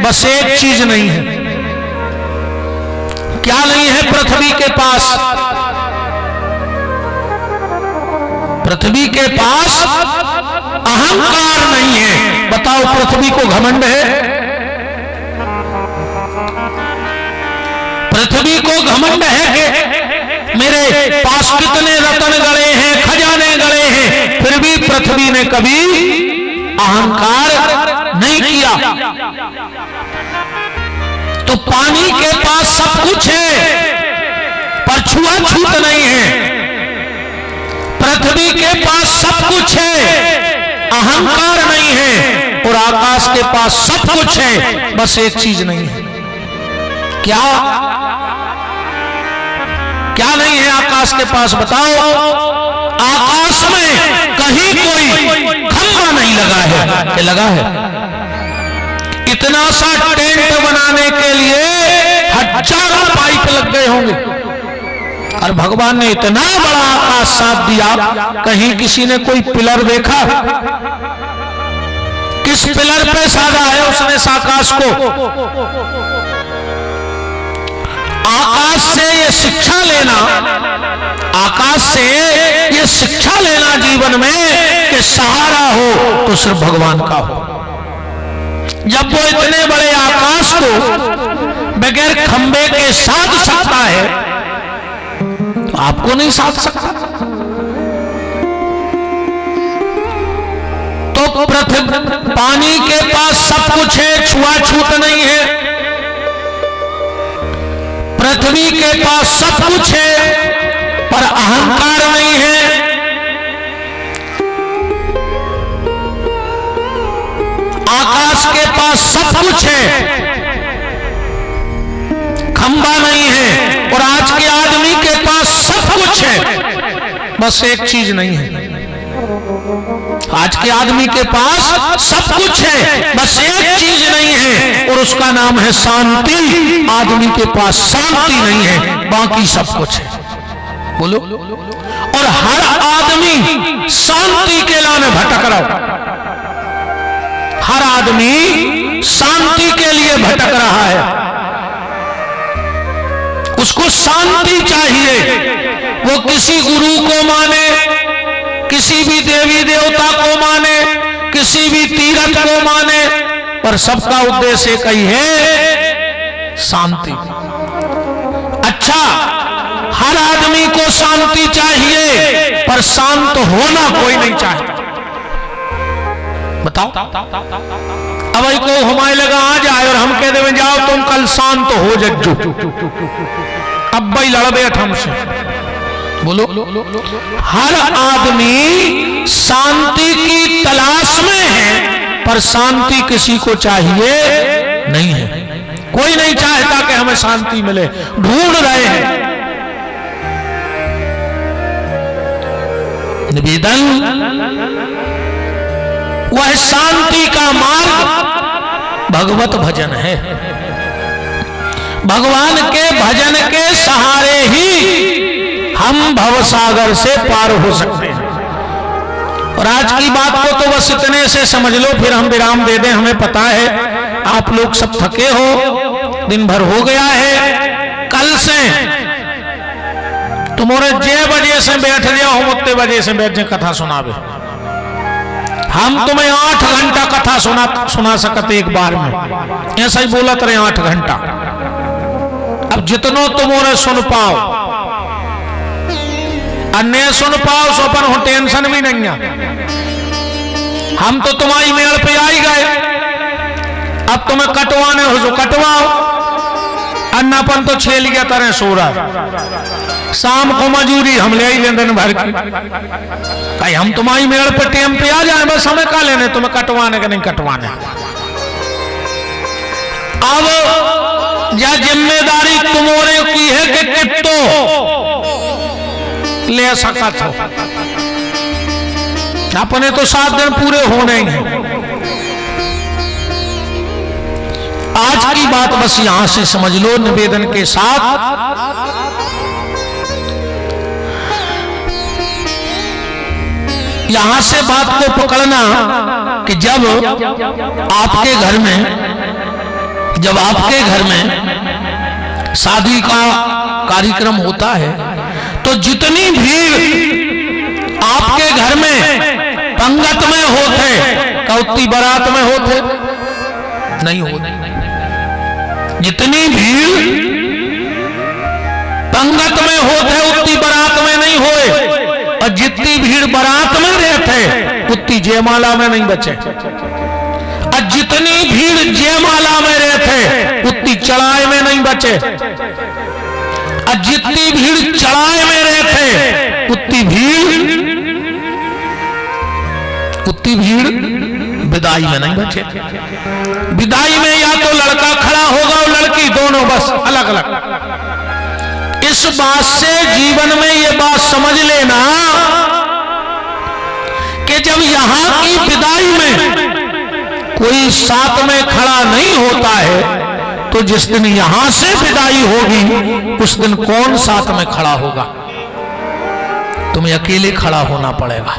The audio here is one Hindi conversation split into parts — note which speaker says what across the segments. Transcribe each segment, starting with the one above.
Speaker 1: बस एक चीज नहीं है। क्या नहीं है पृथ्वी के पास? पृथ्वी के पास अहंकार नहीं है। बताओ, पृथ्वी को घमंड है? पृथ्वी को घमंड है कि मेरे पास कितने रत्न गड़े हैं, खजाने गड़े हैं, फिर भी पृथ्वी ने कभी अहंकार नहीं किया। तो पानी के पास सब कुछ है पर छुआछूत नहीं है। पृथ्वी के पास सब कुछ है, अहंकार नहीं है। और आकाश के पास सब कुछ है, बस एक चीज नहीं है। क्या क्या नहीं है आकाश के पास? बताओ। आकाश में कहीं कोई खंभा नहीं लगा है कि लगा है? इतना सा टेंट बनाने के लिए हजारों पाइप लग गए होंगे। और भगवान ने इतना बड़ा आकाश साथ दिया, कहीं किसी ने कोई पिलर देखा? किस पिलर पे साधा है उसने इस आकाश को? आकाश से ये शिक्षा लेना, आकाश से ये शिक्षा लेना जीवन में कि सहारा हो तो सिर्फ भगवान का हो। जब वो इतने बड़े आकाश को बगैर खंबे के साध सकता है, तो आपको नहीं साध सकता? तो पृथ्वी, पानी के पास सब कुछ है, छुआछूत नहीं है। पृथ्वी के पास सब कुछ है पर अहंकार नहीं है। आकाश के पास सब कुछ है, खंबा नहीं है। और आज के आदमी के पास सब कुछ है, बस एक चीज नहीं है। आज के आदमी के पास सब कुछ है, बस एक चीज नहीं है, और उसका नाम है शांति। आदमी के पास शांति नहीं है, बाकी सब कुछ है। बोलो। और हर आदमी शांति के लाने भटक रहा। हर आदमी शांति के लिए भटक रहा है। उसको शांति चाहिए। वो किसी गुरु को माने, किसी भी देवी देवता को माने, किसी भी तीर्थ को माने, पर सबका उद्देश्य एक ही है, शांति। अच्छा, हर आदमी को शांति चाहिए पर शांत होना कोई नहीं चाहता। बताओ। अब भाई को हमारे लगा आ जाए और हम कह देवे जाओ तुम कल शांत हो जज्जो, अब भाई लड़बे हमसे। बोलो। हर आदमी शांति की तलाश में है पर शांति किसी को चाहिए नहीं है। कोई नहीं चाहता कि हमें शांति मिले, ढूंढ रहे हैं। निवेदन, वह शांति का मार्ग भगवत भजन है। भगवान के भजन के सहारे ही हम भवसागर से पार हो सकते हैं। और आज की बात को तो बस इतने से समझ लो, फिर हम विराम दे दें। हमें पता है आप लोग सब थके हो, दिन भर हो गया है। कल से तुम्हारे जे बजे से बैठ जाओ, हम उतने बजे से बैठ जाए कथा सुनावे। हम तुम्हें 8 घंटा कथा सुना सकते एक बार में, ऐसा ही बोला तेरे 8 घंटा। अब जितनो तुम्हारे सुन पाओ, अन्य सुन पाओ सो पर हो टेंशन भी नहीं है। हम तो तुम्हारी मेल पे आ ही गए, अब तुम्हें कटवाने हो जो कटवाओ। अन्नापन तो छेल गया तरह सो रहा, शाम को मजूरी हम ले ही दिन भर की। भाई हम तुम्हारी मेल पे टेम पे आ जाए, बस हमें का लेने, तुम्हें कटवाने का नहीं कटवाने। अब यह जिम्मेदारी तुम्हारे की है कि कितो ले सकत हो। अपने तो 7 दिन पूरे होने ही हैं। आज की बात बस यहां से समझ लो निवेदन के साथ। यहां से बात को पकड़ना कि जब आपके घर में जब आपके घर में शादी का कार्यक्रम होता है तो जितनी भीड़ आपके घर में पंगत में होते का उतनी बारात में होते नहीं होते। जितनी भीड़ पंगत में होते उतनी बारात में नहीं होए, और जितनी भीड़ बारात में रहते उतनी जयमाला में नहीं बचे, और जितनी भीड़ जयमाला में रहते उतनी चढ़ाई में नहीं बचे, और जितनी भीड़ चढ़ाई में रहते उतनी भीड़ विदाई में नहीं बचे। विदाई में या तो लड़का खड़ा होगा और लड़की, दोनों बस अलग अलग। इस बात से जीवन में ये बात समझ लेना कि जब यहां की विदाई में कोई साथ में खड़ा नहीं होता है तो जिस दिन यहां से विदाई होगी उस दिन कौन साथ में खड़ा होगा? तुम्हें अकेले खड़ा होना पड़ेगा।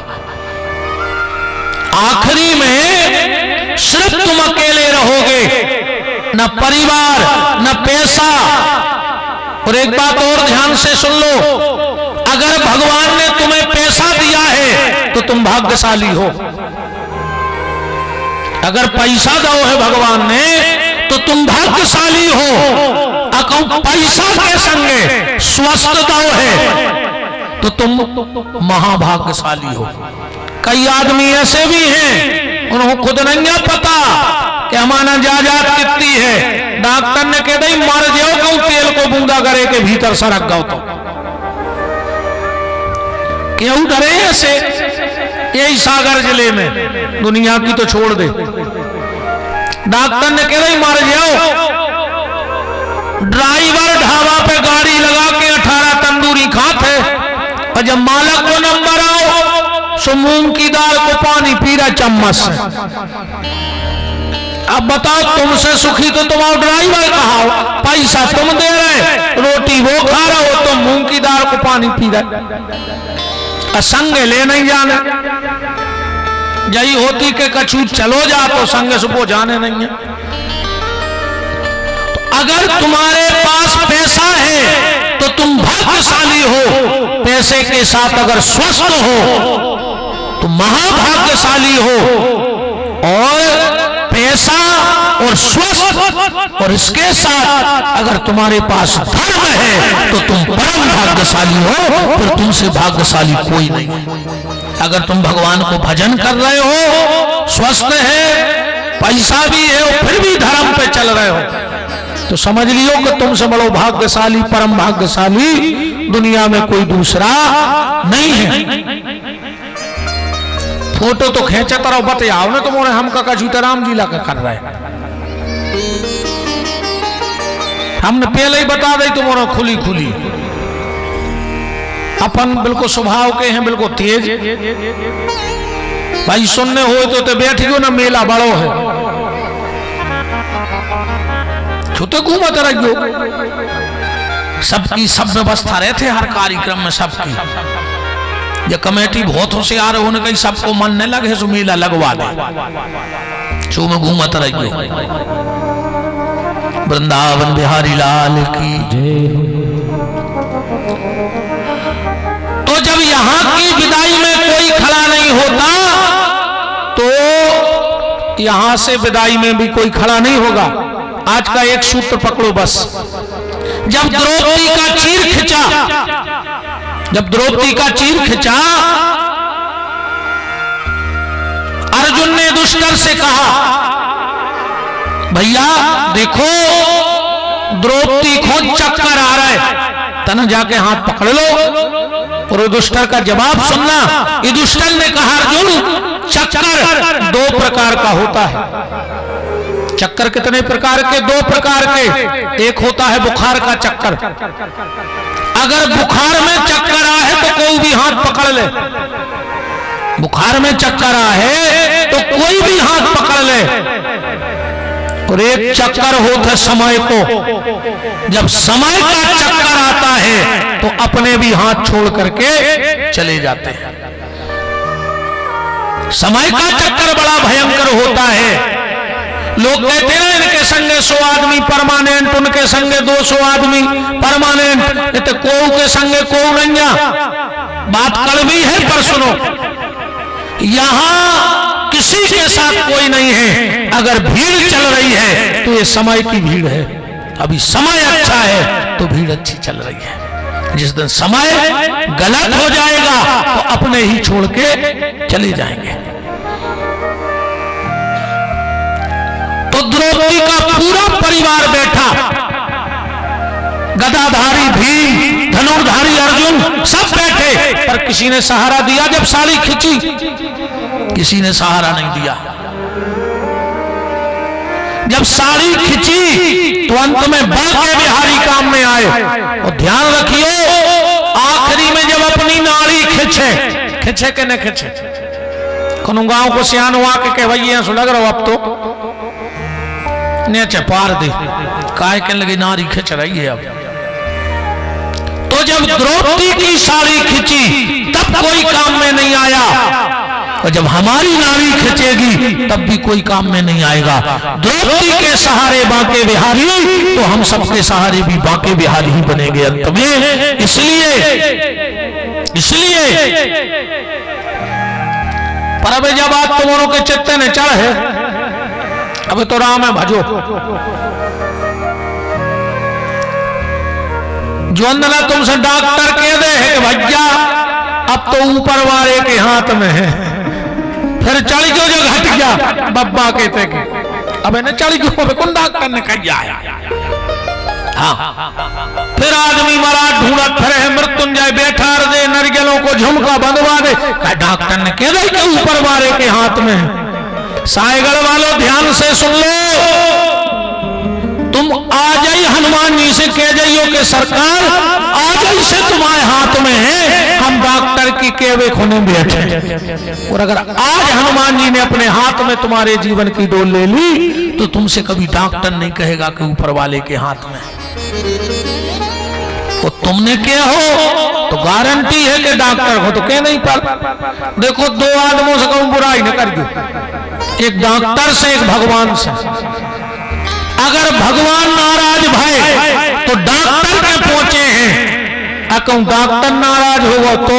Speaker 1: आखिरी में सिर्फ तुम अकेले रहोगे, न परिवार न पैसा। और एक बात और ध्यान से सुन लो, अगर भगवान ने तुम्हें पैसा दिया है तो तुम भाग्यशाली हो। अगर पैसा दो है भगवान ने तो तुम भाग्यशाली हो। अगर पैसा के संगे स्वस्थ दो है तो तुम महाभाग्यशाली हो। कई आदमी ऐसे भी हैं उन्हें खुद नहीं पता कि हमारा जायदाद कितनी है। डॉक्टर ने कह दी मर जाओ, कहूं तेल को बूंदा करे के भीतर सरक गो तो क्यों डरे ऐसे? यही सागर जिले में, दुनिया की तो छोड़ दे। डॉक्टर ने कह दी मर जाओ, ड्राइवर ढाबा पे गाड़ी लगा के 18 तंदूरी खाते, और जब मालक को नंबर आओ सो मूंग की दाल को पानी पी रहा चम्मच से। अब बताओ तुमसे सुखी तो तुम ड्राइवर कहा, पैसा तुम दे रहे, रोटी वो खा रहे हो, तुम मूंग की दाल को पानी पी रहे। संग ले नहीं जाने, यही होती कि कछू चलो जा तो संग से वो जाने नहीं है। तो अगर तुम्हारे पास पैसा है तो तुम भाग्यशाली हो। पैसे के साथ अगर स्वस्थ हो तो महाभाग्यशाली हो। और पैसा और स्वस्थ और इसके साथ अगर तुम्हारे पास धर्म है तो तुम परम भाग्यशाली हो, फिर तुमसे भाग्यशाली कोई नहीं। अगर तुम भगवान को भजन कर रहे हो, स्वस्थ है, पैसा भी है और फिर भी धर्म पे चल रहे हो, तो समझ लियो कि तुमसे बड़ो भाग्यशाली, परम भाग्यशाली दुनिया में कोई दूसरा नहीं है। फोटो तो खींचा तरह बताओ ना तुम्हारे हम का सीताराम जी ला कर रहे हैं। हमने पहले ही बता दी तुम्हारा खुली खुली। अपन बिल्कुल स्वभाव के हैं, बिल्कुल तेज। भाई सुनने हो तो बैठ गयो ना, मेला बड़ो है, छुटे घूमत रहियो। सबकी सब व्यवस्था रहते हर कार्यक्रम में सबकी। ये कमेटी बहुत होशियार होने कहीं सबको मन न लगे सो मेला लगवा दे, सो में घूमत रहियो। वृंदावन बिहारी लाल की जय। तो जब यहाँ की विदाई में कोई खड़ा नहीं होता तो यहां से विदाई में भी कोई खड़ा नहीं होगा। आज का एक सूत्र पकड़ो बस। जब द्रौपदी का चीर खिंचा, जब द्रौपदी का चीर खिंचा, अर्जुन ने दुष्कर से कहा, भैया देखो द्रौपदी को चक्कर आ रहा है, तना जाके हाथ पकड़ लो। और दुष्कर का जवाब सुनना। युधिष्ठिर ने कहा, अर्जुन चक्कर दो प्रकार का होता है। चक्कर कितने प्रकार के? दो प्रकार के। एक होता है बुखार का चक्कर। अगर बुखार में चक्कर आए तो कोई भी हाथ पकड़ ले। बुखार में चक्कर आए तो कोई भी हाथ पकड़ ले। और एक चक्कर होता है समय को। जब समय का चक्कर आता है तो अपने भी हाथ छोड़ करके चले जाते हैं। समय का चक्कर बड़ा भयंकर होता है। लोग कहते हैं इनके संगे संगे 100 आदमी परमानेंट, उनके संगे 200 आदमी परमानेंट, तो कोऊ के संगे कोऊ नहीं। बात कड़वी है पर सुनो, यहां किसी के साथ कोई नहीं है। अगर भीड़ चल रही है तो ये समय की भीड़ है। अभी समय अच्छा है तो भीड़ अच्छी चल रही है। जिस दिन समय गलत हो जाएगा तो अपने ही छोड़ के चले जाएंगे। तो द्रौपदी का पूरा परिवार बैठा, गदाधारी भीम, धनुर्धारी अर्जुन सब बैठे, पर किसी ने सहारा दिया? जब साड़ी खींची किसी ने सहारा नहीं दिया। जब साड़ी खींची तो अंत में बांके बिहारी काम में आए। और ध्यान रखिए, आखिरी में जब अपनी नाड़ी खींचे के न खींचे, कोनो गांव को सियान हुआ के भैया लग रहा अब तो नीचे पार दे, काय के लगे नारी खींच रही है। अब तो जब द्रौपदी की साड़ी खींची तब कोई काम में नहीं आया, और जब हमारी नारी खींचेगी तब भी कोई काम में नहीं आएगा। द्रौपदी के सहारे बांके बिहारी, तो हम सबके सहारे भी बांके बिहारी ही बनेंगे अंत में। इसलिए पर अब जब बात तुम्हारों के चित्ते ने चढ़ है, अब तो राम है भजो। जो अंदर तुमसे डॉक्टर कह दे है कि भैया अब तो ऊपर वाले के हाथ में है, फिर चढ़ गयो जो घट गया बब्बा कहते के, अब न चढ़ गयो कौन डॉक्टर ने कहा है। हाँ, फिर आदमी मरा ढूंढत फिर मृत्युंजय बैठा दे, नरगलों को झुमका बंधवा दे, डॉक्टर ने कह दे कि ऊपर वाले के हाथ में है। साईगढ़ वालों ध्यान से सुन लो, तुम आ जाइए हनुमान जी से कह जाइयो कि सरकार आज से तुम्हारे हाथ में है, हम डॉक्टर की केवे खोने बैठे। और अगर आज हनुमान जी ने अपने हाथ में तुम्हारे जीवन की डोर ले ली तो तुमसे कभी डॉक्टर नहीं कहेगा कि ऊपर वाले के हाथ में। तो तुमने क्या हो तो गारंटी है कि डॉक्टर हो, तो कह नहीं पर देखो 2 आदमों से कहूं बुराई न कर दो, एक डॉक्टर से एक भगवान से। अगर भगवान नाराज भय तो डॉक्टर के पहुंचे हैं, अगर डॉक्टर नाराज होगा तो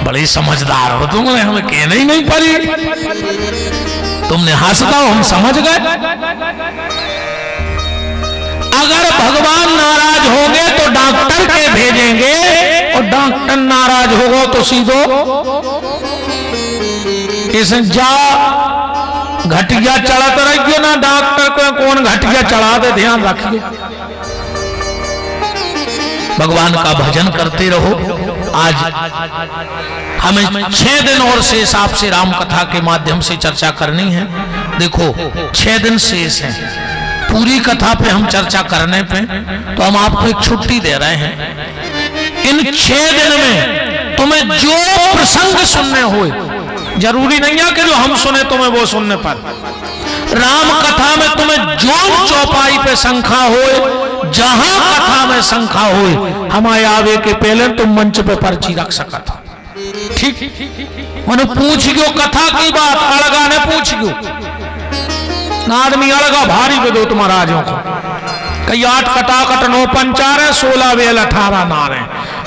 Speaker 1: बड़े समझदार हो तुमने, हमें कहना ही नहीं पड़ी। तुमने हंसता हो हम समझ गए। अगर भगवान नाराज होंगे तो डॉक्टर के भेजेंगे, और डॉक्टर नाराज होगा तो सीधो इसे जा घटिया चढ़ाते रहिए ना, डॉक्टर को कौन घटिया चढ़ा दे, ध्यान रखिए। भगवान का भजन करते रहो। आज हमें 6 दिन और शेष आपसे राम कथा के माध्यम से चर्चा करनी है। देखो 6 दिन शेष हैं, पूरी कथा पे हम चर्चा करने पे तो हम आपको एक छुट्टी दे रहे हैं। इन 6 दिन में तुम्हें जो प्रसंग सुनने हुए, जरूरी नहीं है कि जो हम सुने तुम्हें वो सुनने पर, राम कथा में तुम्हें जो चौपाई पे शंखा हो, जहां कथा में शंखा हो, हमारे आवे के पहले तुम मंच पे पर्ची रख सकता। ठीक मैंने पूछ गयो कथा की बात, अलगा ने पूछ गयो ना, आदमी अलगा भारी पे दो तुम्हारा राजों को कई 8 कटाकट 9 पंचार है, 16 वेल 18 नार है।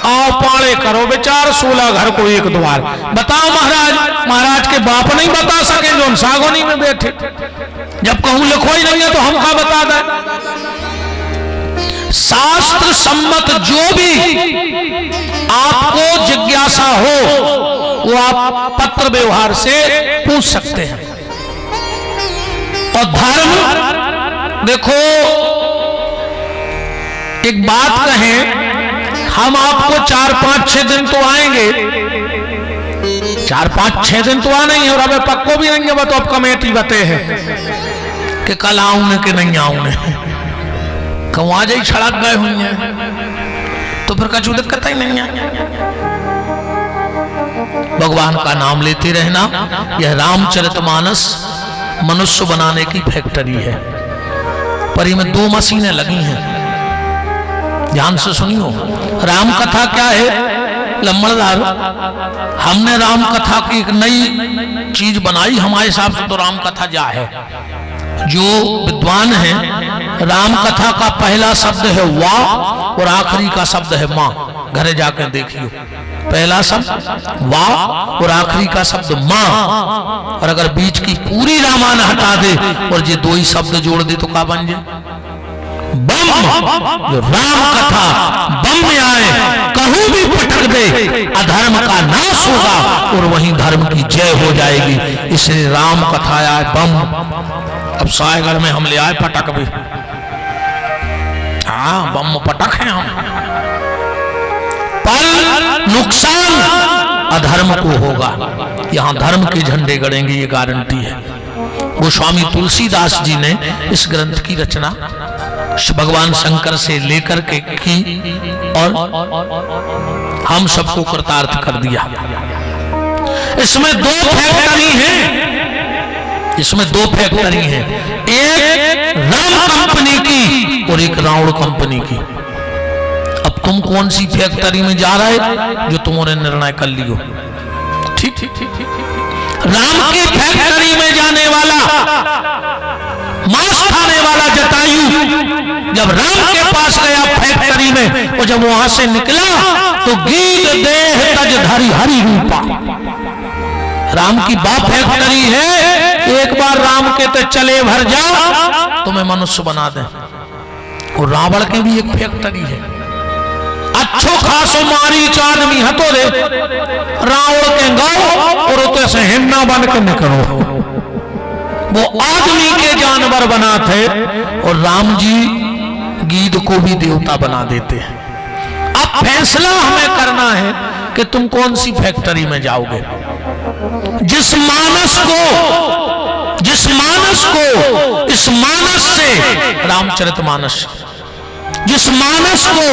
Speaker 1: आओ पाले करो विचार, 16 घर को एक द्वार। बताओ महाराज के बाप नहीं बता सके जो सागोनी में बैठे, जब कहूं लिखो ही नहीं है तो हम क्या बता दें। शास्त्र सम्मत जो भी आपको जिज्ञासा हो वो आप पत्र व्यवहार से पूछ सकते हैं। और धर्म देखो, एक बात कहें, हम आपको 4, 5, 6 दिन तो आएंगे, 4, 5, 6 दिन तो आना ही है, और हमें पक्को भी नहीं है। तो अब कमेटी बते हैं कि कल आऊंगे कि नहीं आऊंगे, कहूं आज ही छड़क गए हुई हैं तो फिर कछु दिक्कत ही नहीं है। भगवान का नाम लेते रहना, यह रामचरितमानस मनुष्य बनाने की फैक्ट्री है। पर इसमें 2 मशीनें लगी हैं, ध्यान से सुनियो। राम कथा क्या है? लम्बड़दार, हमने राम कथा की एक नई चीज बनाई, हमारे हिसाब से तो राम कथा जा है। जो विद्वान है, राम कथा का पहला शब्द है वाह और आखिरी का शब्द है माँ। घरे जाकर देखियो, पहला शब्द वाह और आखिरी का शब्द माँ। और अगर बीच की पूरी रामायण हटा दे और ये दो ही शब्द जोड़ दे तो क्या बन जाए? बम। जो राम कथा बम में आए, कहूं भी पटक दे, अधर्म का नाश होगा और वहीं धर्म की जय हो जाएगी। इसलिए राम कथा आए बम। अब सायगढ़ में हम ले आए पटक भी, हाँ बम पटक है हम, पर नुकसान अधर्म को होगा। यहां धर्म के झंडे गड़ेंगे, ये गारंटी है। गोस्वामी तुलसीदास जी ने इस ग्रंथ की रचना भगवान शंकर से लेकर के की और हम सबको कृतार्थ कर दिया। इसमें दो फैक्टरी है, इसमें दो फैक्टरी है, एक राम कंपनी की और एक रावण कंपनी की। अब तुम कौन सी फैक्टरी में जा रहे जो तुमने निर्णय कर लियो। ठीक ठीक ठीक ठीक। राम की फैक्टरी में जाने वाला, मांस खाने वाला जटायु जब राम के पास गया फैक्टरी में, और जब वहां से निकला तो गीत देह तज धरी हरि रूपा। राम की बाप फैक्टरी है, एक बार राम के तो चले भर जाओ तुम्हें मनुष्य बना दे। और रावण की भी एक फैक्टरी है, अच्छो खासो मारी आदमी हतो रे रावण के गाँव और उते से हिन्ना बन के निकलो। वो आदमी के जानवर बनाते और राम जी गीध को भी देवता बना देते हैं। अब फैसला हमें करना है कि तुम कौन सी फैक्टरी में जाओगे। जिस मानस को इस मानस से रामचरितमानस, जिस मानस को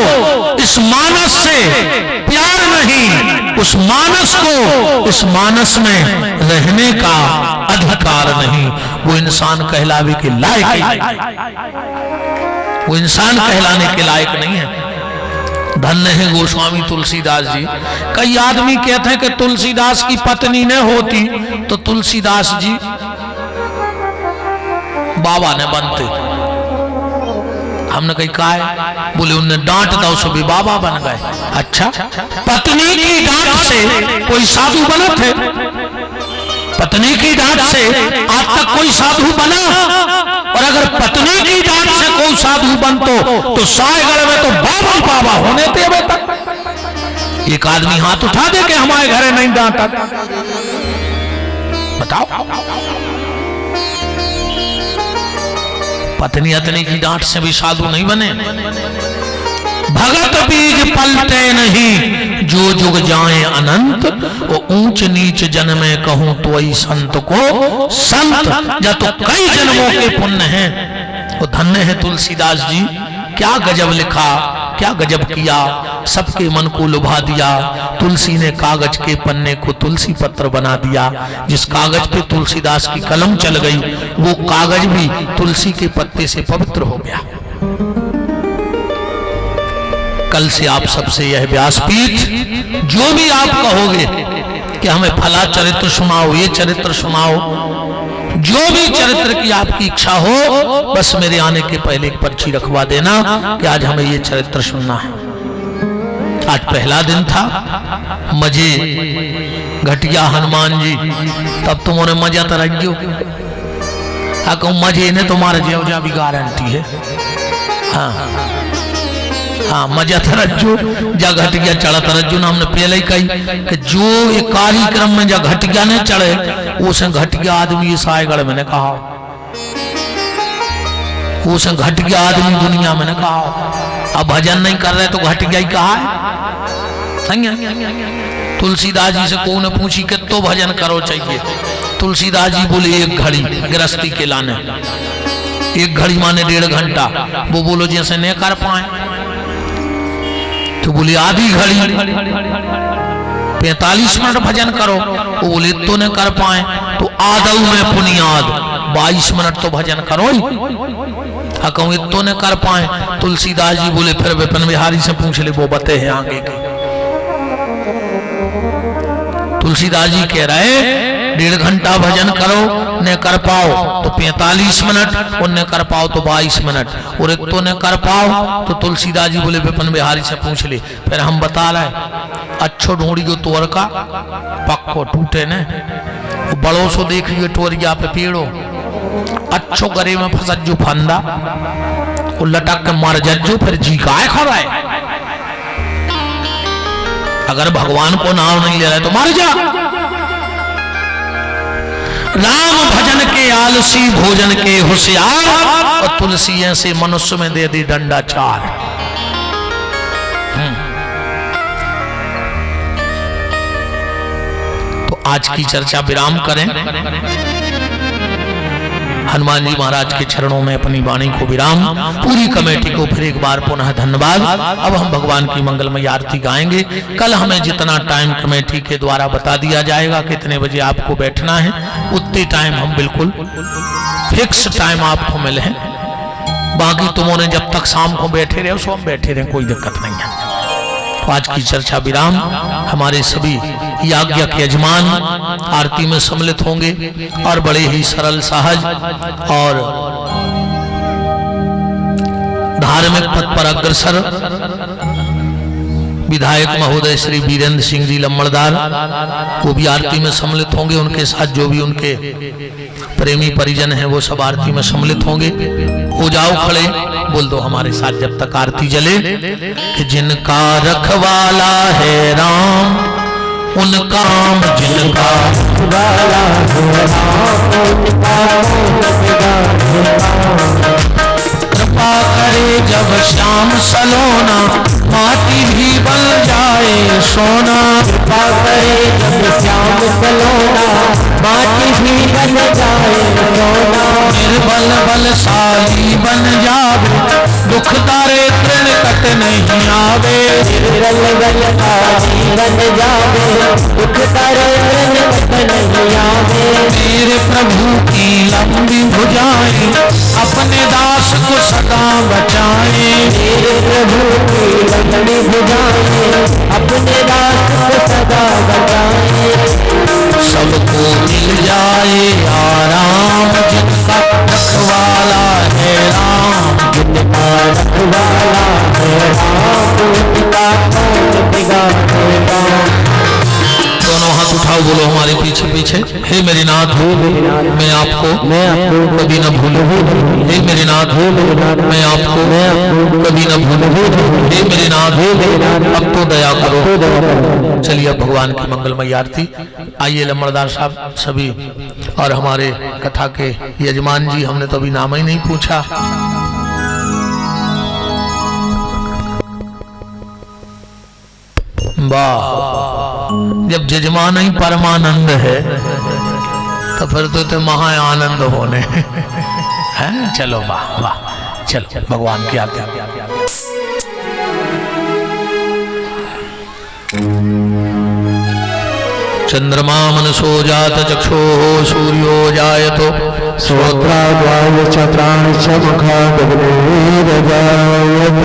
Speaker 1: इस मानस से प्यार नहीं, उस मानस को इस मानस में रहने का अधिकार नहीं, वो इंसान कहलावे के लायक नहीं, वो इंसान कहलाने के लायक नहीं है। धन्य है गोस्वामी तुलसीदास जी। कई आदमी कहते हैं कि तुलसीदास की पत्नी न होती तो तुलसीदास जी बाबा ने बनते। हमने कही कहा है, बोले उनने डांट दो सो भी बाबा बन गए। अच्छा, पत्नी की डांट से कोई साधु बना थे? पत्नी की डांट से आज तक कोई साधु बना? और अगर पत्नी की डांट से कोई साधु बनतो तो सायगढ़ में तो बाबा बाबा होने थे अभी तक। एक आदमी हाथ उठा दे कि हमारे घरे नहीं डांटा, बताओ। पत्नी अतनी की डांट से भी साधु नहीं बने। भगत बीज पलटे नहीं, जो जुग जाए अनंत, वो ऊंच नीच जन्मे कहूं तो आई संत को संत। जब तो कई जन्मों के पुण्य हैं। वो धन्य है तुलसीदास जी, क्या गजब लिखा, क्या गजब किया, सबके मन को लुभा दिया। तुलसी ने कागज के पन्ने को तुलसी पत्र बना दिया। जिस कागज पे तुलसीदास की कलम चल गई वो कागज भी तुलसी के पत्ते से पवित्र हो गया। कल से आप सबसे यह व्यासपीठ, जो भी आप कहोगे कि हमें फला चरित्र सुनाओ, ये चरित्र सुनाओ, जो भी चरित्र की आपकी इच्छा हो, बस मेरे आने के पहले एक पर्ची रखवा देना कि आज हमें ये चरित्र सुनना है। आज पहला दिन था, मजे घटिया हनुमान जी, तब तुमने मजा तो रखो। कहूँ मजे ने तुम्हारे जेवजा भी गारंटी है। हाँ मजा तरज्जो जा घटिया चढ़ा तरज्जो ना। हमने पहले ही कही कि जो ये कार्यक्रम में जा घटिया ने चढ़े उसे घटिया आदमी सायगढ़ में ने कहा, उसे घटिया आदमी दुनिया में ने कहा। अब भजन नहीं कर रहे तो घटिया ही कहा है। तुलसीदास जी से को ने पूछी कि तो भजन करो चाहिए, तुलसीदास जी बोले एक घड़ी गृहस्थी के लाने, एक घड़ी माने 1.5 घंटा। वो बोलो जैसे नहीं कर पाए तो बोले आधी घड़ी 45 मिनट भजन करो। वो बोले तो न कर पाए तो आधु में पुनियाद 22 मिनट तो भजन करो। कहूँ तो न कर पाए। तुलसीदास जी बोले फिर विपिन बिहारी से पूछ ले, वो बते हैं आगे के। तुलसीदास जी कह रहे 1.5 घंटा भजन करो, न कर पाओ तो 45 मिनट, और न कर पाओ तो 22 मिनट, और एक तो न कर पाओ तो तुलसीदास जी बोले विपिन बिहारी से पूछ ले। फिर हम बता रहे अच्छो ढूंढी जो तोर का पक्को टूटे न, बड़ो सो देख लियो टोरिया पे पेड़ो, अच्छो गरे में फंसत जो फंदा, वो लटक के मर जज्जो, फिर जी काय खराए। अगर भगवान को नाम नहीं ले रहा है तो मर जा। राम भजन के आलसी, भोजन के होशियार, और तुलसी ऐसे मनुष्य में दे दी डंडा चार। तो आज की चर्चा विराम करें, हनुमान जी महाराज के चरणों में अपनी वाणी को विराम। पूरी कमेटी को फिर एक बार पुनः धन्यवाद। अब हम भगवान की मंगलमय आरती गाएंगे। कल हमें जितना टाइम कमेटी के द्वारा बता दिया जाएगा कितने बजे आपको बैठना है, उतने टाइम हम बिल्कुल फिक्स टाइम आपको मिले हैं। बाकी तुमने जब तक शाम को बैठे रहे सो हम बैठे रहे, कोई दिक्कत नहीं है। तो आज की चर्चा विराम। हमारे सभी याज्ञ के यजमान आरती में सम्मिलित होंगे और बड़े ही सरल सहज और धार्मिक पथ पर अग्रसर विधायक महोदय श्री वीरेंद्र सिंह जी लम्बड़दार वो भी आरती में सम्मिलित होंगे। उनके साथ जो भी उनके प्रेमी परिजन हैं वो सब आरती में सम्मिलित होंगे। हो जाओ खड़े, बोल दो हमारे साथ जब तक आरती जले कि जिनका रखवाला है राम, उनका जिनका रखवाला है राम, कृपा करे जब श्याम सलोना, माटी भी बन जाए सोना। कृपा करे जब श्याम सलोना, माटी भी बन जाए सोना। निर्बल बलशाली बन जावे, दुख तारे तृण कट नहीं आवे। निर्बल बलशाली बन जावे, दुख तारे तृण कट नहीं आवे। मेरे प्रभु की लंबी भुजाएं, अपने दास को सदा बचाए। मेरे प्रभु की लंबी भुजाएं, अपने दास को सदा बचाए। सबको मिल जाए आराम, जिनका रखवाला है राम, जिनका रखवाला है राम, उनका कौन बिगाड़ेगा। दोनों हाथ उठाओ, बोलो हमारे पीछे पीछे। हे मेरे नाथ, मैं आपको कभी न भूलूं। हे मेरे नाथ, मैं आपको कभी न भूलूं। हे मेरे नाथ, अब तो दया करो। चलिए अब भगवान की मंगलमय आरती। आइए लम्बड़दार साहब सभी और हमारे कथा के यजमान जी, हमने तो अभी नाम ही नहीं पूछा। वाह, जब जजमान ही परमानंद है तो फिर तो महा आनंद होने हैं। चलो वाह वाह, चलो भगवान की आज्ञा। चंद्रमा मनसो जात चक्षो सूर्यो जायतो, श्रोत्राद्वाय च प्राणश्च मुखाद्